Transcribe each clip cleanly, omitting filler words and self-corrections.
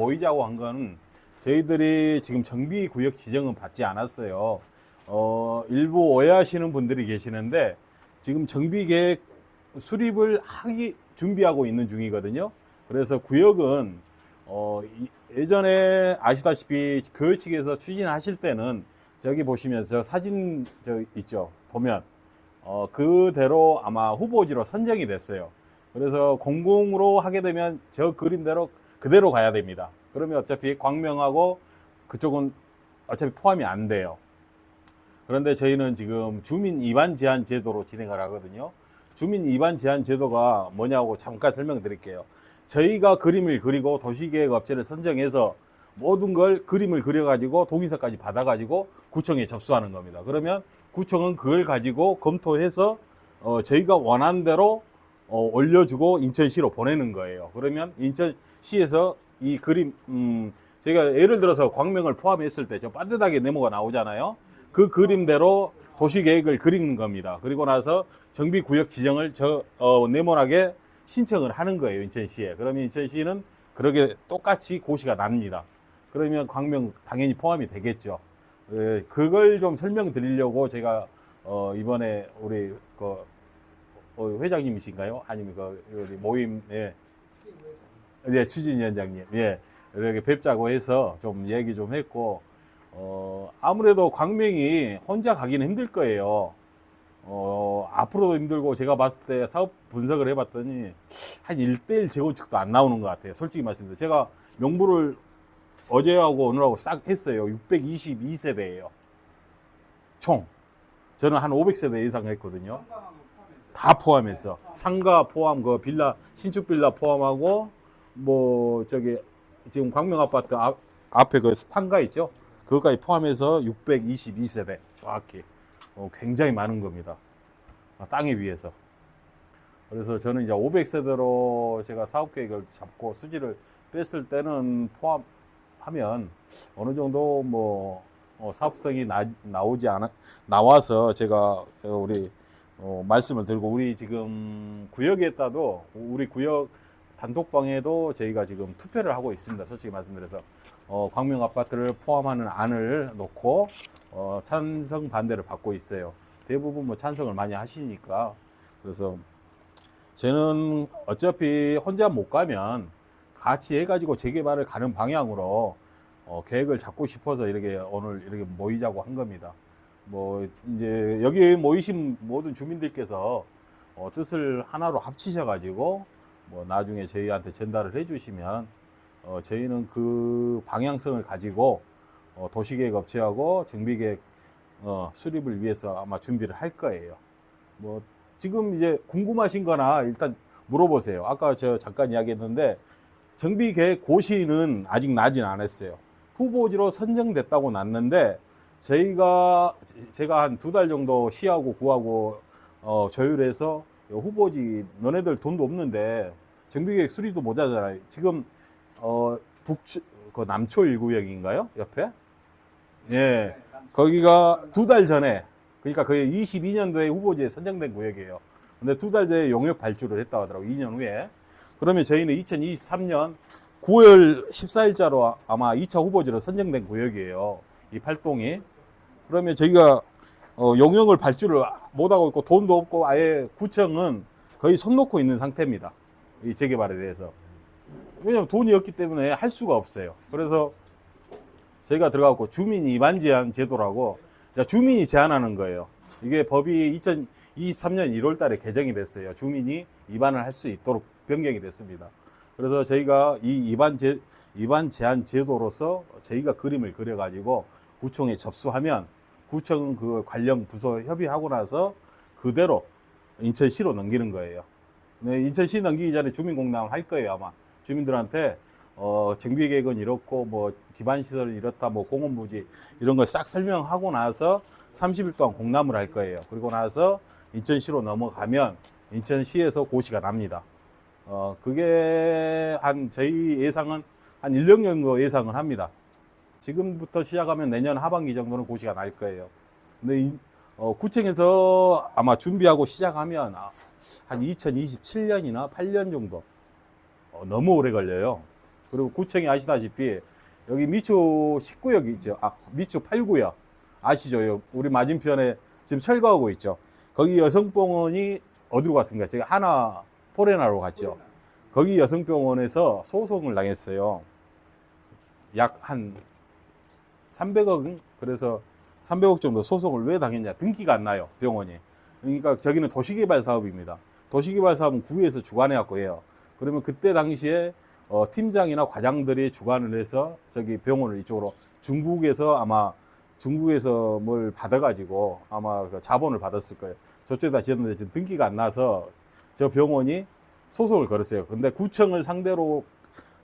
모이자고 한 건 저희들이 지금 정비구역 지정은 받지 않았어요. 일부 오해하시는 분들이 계시는데 지금 정비계획 수립을 하기 준비하고 있는 중이거든요. 그래서 구역은 예전에 아시다시피 교육 측에서 추진하실 때는 저기 보시면 저 사진 저 있죠, 도면. 그대로 아마 후보지로 선정이 됐어요. 그래서 공공으로 하게 되면 저 그림대로 그대로 가야 됩니다. 그러면 어차피 광명하고 그쪽은 어차피 포함이 안 돼요. 그런데 저희는 지금 주민 이반 제한 제도로 진행을 하거든요. 주민 이반 제한 제도가 뭐냐고 잠깐 설명드릴게요. 저희가 그림을 그리고 도시계획 업체를 선정해서 모든 걸 그림을 그려가지고 동의서까지 받아가지고 구청에 접수하는 겁니다. 그러면 구청은 그걸 가지고 검토해서 저희가 원하는 대로 올려주고 인천시로 보내는 거예요. 그러면 인천시에서 이 그림 저희가 예를 들어서 광명을 포함했을 때 저 반듯하게 네모가 나오잖아요. 그 그림대로 도시계획을 그리는 겁니다. 그리고 나서 정비구역 지정을 네모나게 신청을 하는 거예요, 인천시에. 그러면 인천시는 그렇게 똑같이 고시가 납니다. 그러면 광명 당연히 포함이 되겠죠. 그걸 좀 설명드리려고 제가 이번에 우리 회장님이신가요? 아니면 우리 모임 추진위원장님 이렇게 뵙자고 해서 좀 얘기 좀 했고 아무래도 광명이 혼자 가기는 힘들 거예요. 앞으로도 힘들고 제가 봤을 때 사업 분석을 해봤더니 한 1대1 재건축도 안 나오는 것 같아요. 솔직히 말씀드려서 제가 명부를 어제하고 오늘하고 싹 했어요. 622세대예요. 총. 저는 한 500세대 이상 했거든요. 다 포함해서 상가 포함, 그 빌라 신축 빌라 포함하고 뭐 저기 지금 광명 아파트 앞에 그 상가 있죠. 그것까지 포함해서 622세대 정확히 굉장히 많은 겁니다. 땅에 비해서. 그래서 저는 이제 500세대로 제가 사업 계획을 잡고 수지를 뺐을 때는 포함하면 어느 정도 뭐 사업성이 나와서 제가 우리 말씀을 드리고 우리 지금 구역에 따도 우리 구역 단톡방에도 저희가 지금 투표를 하고 있습니다. 솔직히 말씀드려서 광명 아파트를 포함하는 안을 놓고 찬성 반대를 받고 있어요. 대부분 뭐 찬성을 많이 하시니까. 그래서 저는 어차피 혼자 못 가면 같이 해가지고 재개발을 가는 방향으로 계획을 잡고 싶어서 이렇게 오늘 이렇게 모이자고 한 겁니다. 뭐 이제 여기 모이신 모든 주민들께서 뜻을 하나로 합치셔가지고 뭐 나중에 저희한테 전달을 해주시면 저희는 그 방향성을 가지고 도시계획 업체하고 정비계획 수립을 위해서 아마 준비를 할 거예요. 뭐 지금 이제 궁금하신 거나 일단 물어보세요. 아까 저 잠깐 이야기했는데 정비계획 고시는 아직 나진 않았어요. 후보지로 선정됐다고 났는데 제가 한 2달 정도 시하고 구하고 조율해서 후보지 너네들 돈도 없는데 정비계획 수립도 못하잖아요. 지금 그 남초 1구역인가요? 옆에? 예. 거기가 2달 전에, 그러니까 거의 22년도에 후보지에 선정된 구역이에요. 근데 2달 전에 용역 발주를 했다고 하더라고요. 2년 후에. 그러면 저희는 2023년 9월 14일자로 아마 2차 후보지로 선정된 구역이에요. 이 팔동이. 그러면 저희가 용역을 발주를 못하고 있고 돈도 없고 아예 구청은 거의 손 놓고 있는 상태입니다. 이 재개발에 대해서. 왜냐면 돈이 없기 때문에 할 수가 없어요. 그래서 저희가 들어가고 주민 이반 제한 제도라고 주민이 제한하는 거예요. 이게 법이 2023년 1월 달에 개정이 됐어요. 주민이 이반을 할 수 있도록 변경이 됐습니다. 그래서 저희가 이 이반 제한 제도로서 저희가 그림을 그려가지고 구청에 접수하면 구청은 그 관련 부서 협의하고 나서 그대로 인천시로 넘기는 거예요. 네, 인천시 넘기기 전에 주민공람 할 거예요, 아마. 주민들한테 정비계획은 이렇고 뭐 기반시설은 이렇다, 뭐 공원부지 이런 걸 싹 설명하고 나서 30일 동안 공람을 할 거예요. 그리고 나서 인천시로 넘어가면 인천시에서 고시가 납니다. 그게 저희 예상은 한 1년 정도 예상을 합니다. 지금부터 시작하면 내년 하반기 정도는 고시가 날 거예요. 근데 구청에서 아마 준비하고 시작하면 한 2027년이나 8년 정도 너무 오래 걸려요. 그리고 구청이 아시다시피 여기 미추 19역 있죠. 미추 8구역 아시죠? 우리 맞은편에 지금 철거하고 있죠. 거기 여성병원이 어디로 갔습니까? 저기 하나 포레나로 갔죠. 거기 여성병원에서 소송을 당했어요. 약 한 300억, 그래서 300억 정도 소송을 왜 당했냐? 등기가 안 나요, 병원이. 그러니까 저기는 도시개발 사업입니다. 도시개발 사업은 구에서 주관해갖고 해요. 그러면 그때 당시에 팀장이나 과장들이 주관을 해서 저기 병원을 이쪽으로 중국에서 뭘 받아가지고 아마 그 자본을 받았을 거예요. 저쪽에다 지었는데 지금 등기가 안 나서 저 병원이 소송을 걸었어요. 근데 구청을 상대로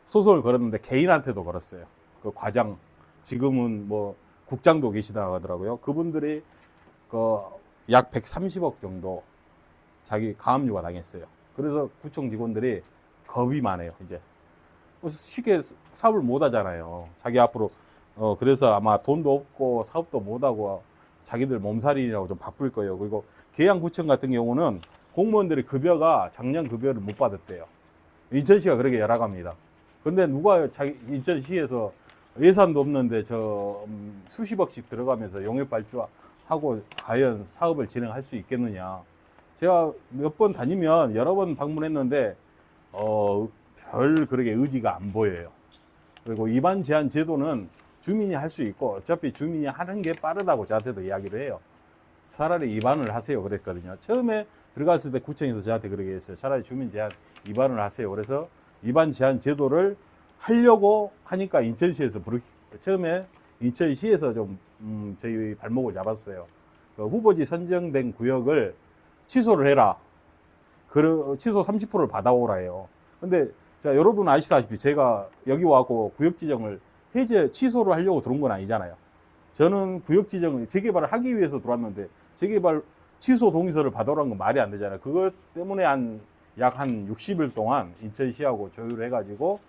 소송을 걸었는데 개인한테도 걸었어요. 그 과장, 지금은 뭐 국장도 계시다고 하더라고요. 그분들이 그 약 130억 정도 자기 가압류가 당했어요. 그래서 구청 직원들이 겁이 많아요, 이제. 쉽게 사업을 못 하잖아요. 자기 앞으로, 그래서 아마 돈도 없고 사업도 못 하고 자기들 몸살이라고 좀 바쁠 거예요. 그리고 계양구청 같은 경우는 공무원들의 급여가 작년 급여를 못 받았대요. 인천시가 그렇게 열악합니다. 근데 누가 인천시에서 예산도 없는데 수십억씩 들어가면서 용역 발주하고 과연 사업을 진행할 수 있겠느냐. 제가 몇 번 다니면 여러 번 방문했는데 별 그렇게 의지가 안 보여요. 그리고 위반 제한 제도는 주민이 할 수 있고 어차피 주민이 하는 게 빠르다고 저한테도 이야기를 해요. 차라리 위반을 하세요 그랬거든요. 처음에 들어갔을 때 구청에서 저한테 그렇게 했어요. 차라리 주민 제한 위반을 하세요. 그래서 위반 제한 제도를 하려고 하니까 인천시에서 처음에 인천시에서 좀 저희 발목을 잡았어요. 그 후보지 선정된 구역을 취소를 해라. 취소 30%를 받아오라 해요. 근데 자, 여러분 아시다시피 제가 여기 와서 구역 지정을 취소를 하려고 들어온 건 아니잖아요. 저는 구역 지정을 재개발을 하기 위해서 들어왔는데 재개발 취소 동의서를 받아오라는 건 말이 안 되잖아요. 그것 때문에 약 한 60일 동안 인천시하고 조율을 해가지고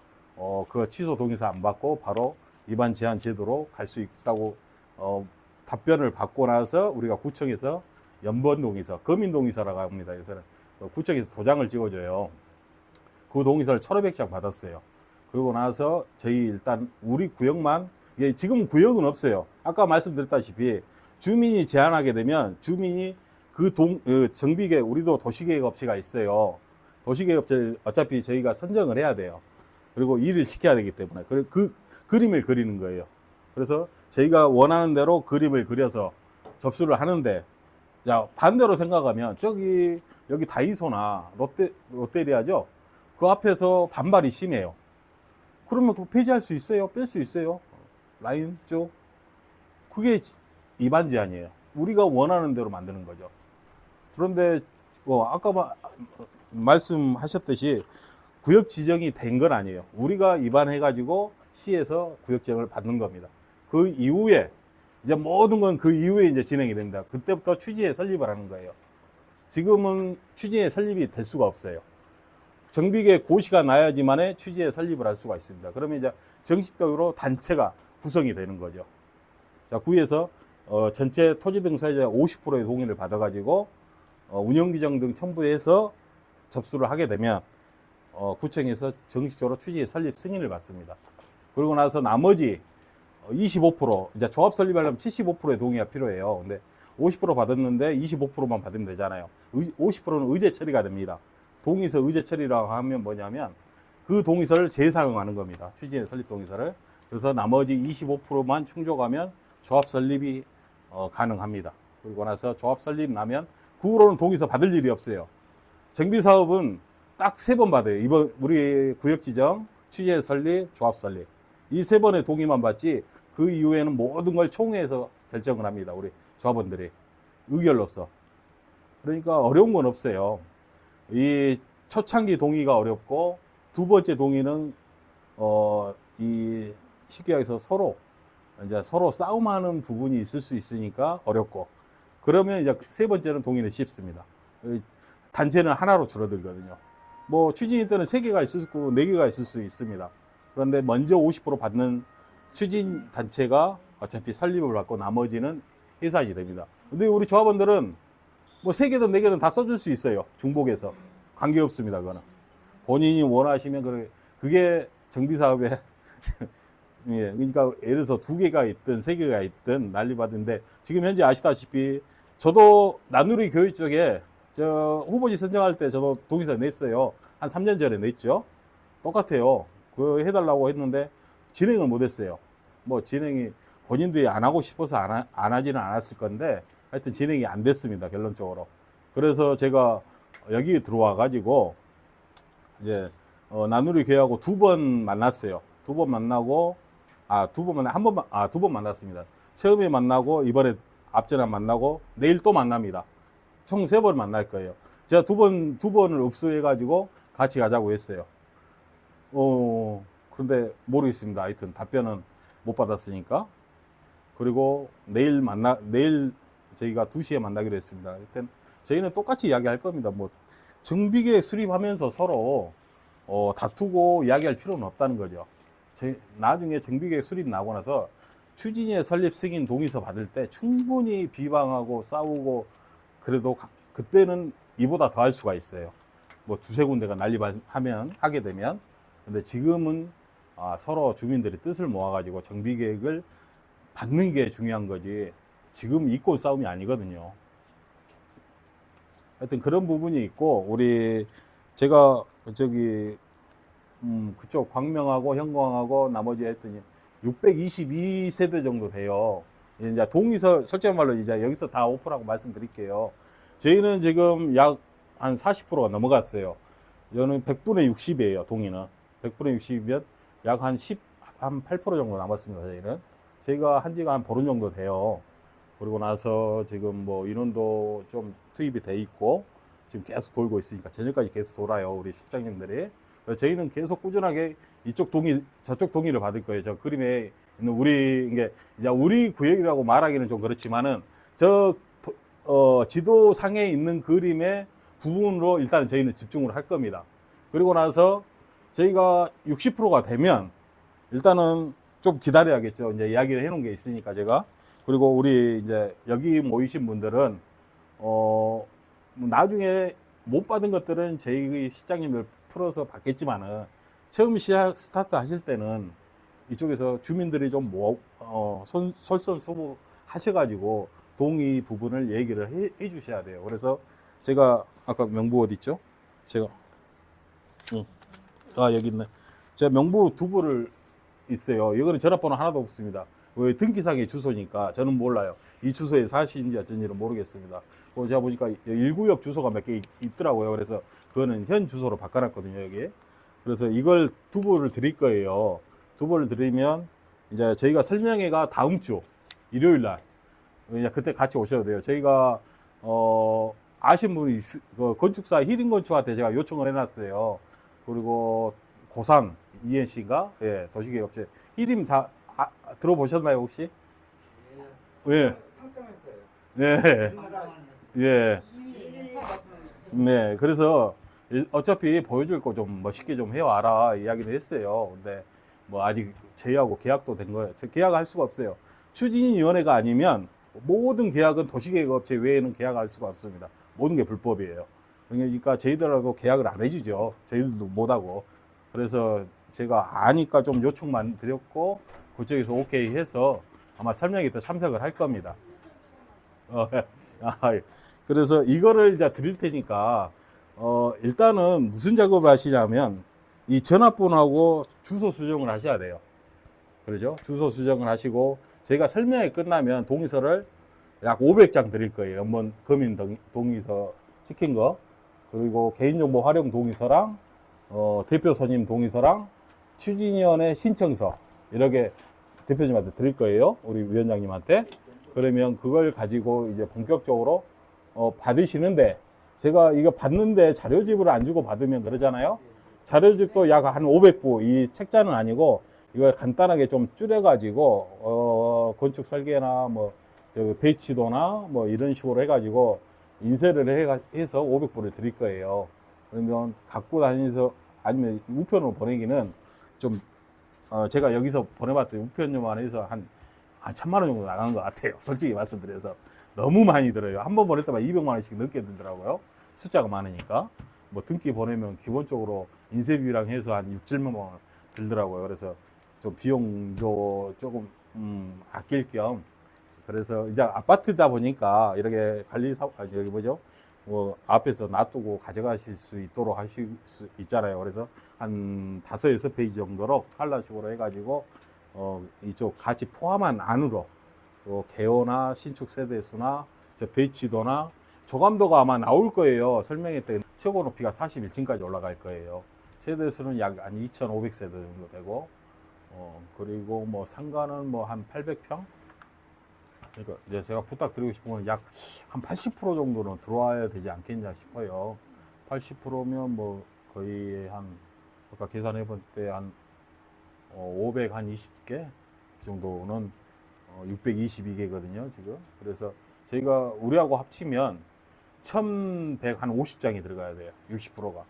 그 취소 동의서 안 받고 바로 위반 제한 제도로 갈 수 있다고 답변을 받고 나서 우리가 구청에서 연번 동의서, 검인 동의서라고 합니다. 그래서 구청에서 도장을 찍어줘요. 그 동의서를 1,500장 받았어요. 그러고 나서 저희 일단 우리 구역만, 지금 구역은 없어요. 아까 말씀드렸다시피 주민이 제안하게 되면 주민이 정비계, 우리도 도시계획업체가 있어요. 도시계획업체를 어차피 저희가 선정을 해야 돼요. 그리고 일을 시켜야 되기 때문에 그 그림을 그리는 거예요. 그래서 저희가 원하는 대로 그림을 그려서 접수를 하는데, 자, 반대로 생각하면 여기 다이소나 롯데리아죠. 그 앞에서 반발이 심해요. 그러면 그거 폐지할 수 있어요? 뺄 수 있어요? 라인 쪽. 그게 위반 제한이에요. 우리가 원하는 대로 만드는 거죠. 그런데 아까 말씀하셨듯이 구역 지정이 된 건 아니에요. 우리가 위반해가지고 시에서 구역 지정을 받는 겁니다. 그 이후에 이제 모든 건 그 이후에 이제 진행이 됩니다. 그때부터 취지에 설립을 하는 거예요. 지금은 취지에 설립이 될 수가 없어요. 정비계 고시가 나야지만에 취지에 설립을 할 수가 있습니다. 그러면 이제 정식적으로 단체가 구성이 되는 거죠. 자, 구에서 전체 토지 등 소유자의 50%의 동의를 받아가지고 운영규정 등 첨부해서 접수를 하게 되면 구청에서 정식적으로 취지에 설립 승인을 받습니다. 그리고 나서 나머지 25%, 이제 조합 설립하려면 75%의 동의가 필요해요. 근데 50% 받았는데 25%만 받으면 되잖아요. 50%는 의제 처리가 됩니다. 동의서 의제 처리라고 하면 뭐냐면 그 동의서를 재사용하는 겁니다. 취지의 설립 동의서를. 그래서 나머지 25%만 충족하면 조합 설립이 가능합니다. 그리고 나서 조합 설립 나면 그 후로는 동의서 받을 일이 없어요. 정비사업은 딱 3번 받아요. 이번 우리 구역 지정, 취지의 설립, 조합 설립. 이 3번의 동의만 받지 그 이후에는 모든 걸 총회에서 결정을 합니다. 우리 조합원들이 의결로서. 그러니까 어려운 건 없어요. 이 초창기 동의가 어렵고 두 번째 동의는 쉽게 말해서 서로 싸움하는 부분이 있을 수 있으니까 어렵고, 그러면 이제 세 번째는 동의는 쉽습니다. 단체는 하나로 줄어들거든요. 뭐 추진일 때는 3개가 있을 수 있고 4개가 있을 수 있습니다. 그런데 먼저 50% 받는 추진 단체가 어차피 설립을 받고 나머지는 해산이 됩니다. 근데 우리 조합원들은 뭐 3개든 4개든 다 써줄 수 있어요. 중복해서. 관계없습니다. 그거는. 본인이 원하시면 그게 정비 사업에 예, 그러니까 예를 들어서 2개가 있든 3개가 있든 난리받은데 지금 현재 아시다시피 저도 나누리 교육 쪽에 저 후보지 선정할 때 저도 동의서 냈어요. 한 3년 전에 냈죠. 똑같아요. 그거 해달라고 했는데 진행을 못 했어요. 뭐 진행이 본인들이 안 하고 싶어서 안 하지는 않았을 건데 하여튼 진행이 안 됐습니다. 결론적으로. 그래서 제가 여기 들어와 가지고 이제 나누리 교회하고 2번 만났어요. 2번 만나고 두 번 만났습니다. 처음에 만나고 이번에 앞전에 만나고 내일 또 만납니다. 총 3번 만날 거예요. 제가 두 번을 읍수해 가지고 같이 가자고 했어요. 그런데 모르겠습니다. 하여튼 답변은 못 받았으니까. 그리고 내일 저희가 2시에 만나기로 했습니다. 하여튼 저희는 똑같이 이야기할 겁니다. 뭐 정비계획 수립하면서 서로 다투고 이야기할 필요는 없다는 거죠. 나중에 정비계획 수립 나고 나서 추진위의 설립 승인 동의서 받을 때 충분히 비방하고 싸우고 그래도 그때는 이보다 더 할 수가 있어요. 뭐 2-3군데가 하게 되면. 근데 지금은 서로 주민들의 뜻을 모아가지고 정비계획을 받는 게 중요한 거지 지금 잊고 싸움이 아니거든요. 하여튼 그런 부분이 있고 제가 그쪽 광명하고 현광하고 나머지 했더니 622세대 정도 돼요. 이제 동의서 솔직한 말로 이제 여기서 다 오픈하고 말씀드릴게요. 저희는 지금 약 한 40%가 넘어갔어요. 저는 100분의 60이에요. 동의는 100분의 60이면 약 한 8% 정도 남았습니다. 저희는 저희가 한 지가 한 보름 정도 돼요. 그리고 나서 지금 뭐 인원도 좀 투입이 돼 있고 지금 계속 돌고 있으니까 저녁까지 계속 돌아요. 우리 실장님들이. 저희는 계속 꾸준하게 이쪽 동의, 저쪽 동의를 받을 거예요. 저 그림에 있는 이제 우리 구역이라고 말하기는 좀 그렇지만은 지도상에 있는 그림의 부분으로 일단 저희는 집중을 할 겁니다. 그리고 나서 저희가 60%가 되면 일단은 좀 기다려야겠죠. 이제 이야기를 해놓은 게 있으니까 제가. 그리고 우리 이제 여기 모이신 분들은 나중에 못 받은 것들은 저희 실장님들 풀어서 받겠지만은 처음 스타트 하실 때는 이쪽에서 주민들이 좀 솔선수범 하셔가지고 동의 부분을 얘기를 해 주셔야 돼요. 그래서 제가 아까 명부 어디 있죠? 여기 있네. 제가 명부 두부를 있어요. 이거는 전화번호 하나도 없습니다. 왜 등기상의 주소니까 저는 몰라요. 이 주소에 사시는지 어쩐지는 모르겠습니다. 제가 보니까 1구역 주소가 몇 개 있더라고요. 그래서 그거는 현 주소로 바꿔놨거든요, 여기. 그래서 이걸 두부를 드릴 거예요. 두부를 드리면 이제 저희가 설명회가 다음 주 일요일 날 이제 그때 같이 오셔도 돼요. 저희가 아신 분이 건축사 히린 건축한테 제가 요청을 해놨어요. 그리고 고산 ENC인가? 예, 도시계획업체 히림 들어보셨나요 혹시? 예. 네. 예. 네. 그래서 어차피 보여줄 거 좀 멋있게 좀 해와라 이야기를 했어요. 근데 뭐 아직 저희하고 계약도 된 거예요. 계약할 수가 없어요. 추진위원회가 아니면 모든 계약은 도시계획업체 외에는 계약할 수가 없습니다. 모든 게 불법이에요. 그러니까 저희들하고 계약을 안 해주죠. 저희들도 못하고. 그래서 제가 아니까 좀 요청만 드렸고 그쪽에서 오케이 해서 아마 설명회 때 참석을 할 겁니다. 그래서 이거를 이제 드릴 테니까 일단은 무슨 작업을 하시냐면 이 전화번호하고 주소 수정을 하셔야 돼요. 그러죠? 주소 수정을 하시고 저희가 설명회 끝나면 동의서를 약 500장 드릴 거예요. 연번 검인 동의서 시킨 거. 그리고 개인정보 활용 동의서랑 대표 선임 동의서랑 추진위원회 신청서 이렇게 대표님한테 드릴 거예요. 우리 위원장님한테. 그러면 그걸 가지고 이제 본격적으로 받으시는데 제가 이거 받는데 자료집을 안 주고 받으면 그러잖아요. 자료집도 약 한 500부 이 책자는 아니고 이걸 간단하게 좀 줄여가지고 건축 설계나 뭐 배치도나 뭐 이런 식으로 해가지고 인쇄를 해서 500부를 드릴 거예요. 그러면 갖고 다니면서 아니면 우편으로 보내기는 좀 제가 여기서 보내봤더니 우편료만 해서 한 1000만 원 정도 나간 것 같아요. 솔직히 말씀드려서 너무 많이 들어요. 한 번 보냈다가 200만 원씩 넘게 들더라고요. 숫자가 많으니까 뭐 등기 보내면 기본적으로 인쇄비랑 해서 한 6, 7만 원 들더라고요. 그래서 좀 비용도 조금 아낄 겸 그래서 이제 아파트다 보니까 이렇게 여기 뭐죠? 앞에서 놔두고 가져가실 수 있도록 하실 수 있잖아요. 그래서 한 5-6페이지 정도로 칼라식으로 해가지고 이쪽 같이 포함한 안으로 개호나 신축 세대수나 저 배치도나 조감도가 아마 나올 거예요. 설명했던 최고 높이가 41층까지 올라갈 거예요. 세대수는 약 한 2,500세대 정도 되고 그리고 뭐 상가는 뭐 한 800평. 그러니까 이제 제가 부탁드리고 싶은 건 약 한 80% 정도는 들어와야 되지 않겠냐 싶어요. 80%면 뭐 거의 한 아까 계산해 볼 때 한 520개 정도는 622개거든요, 지금. 그래서 저희가 우리하고 합치면 1150장이 들어가야 돼요. 60%가.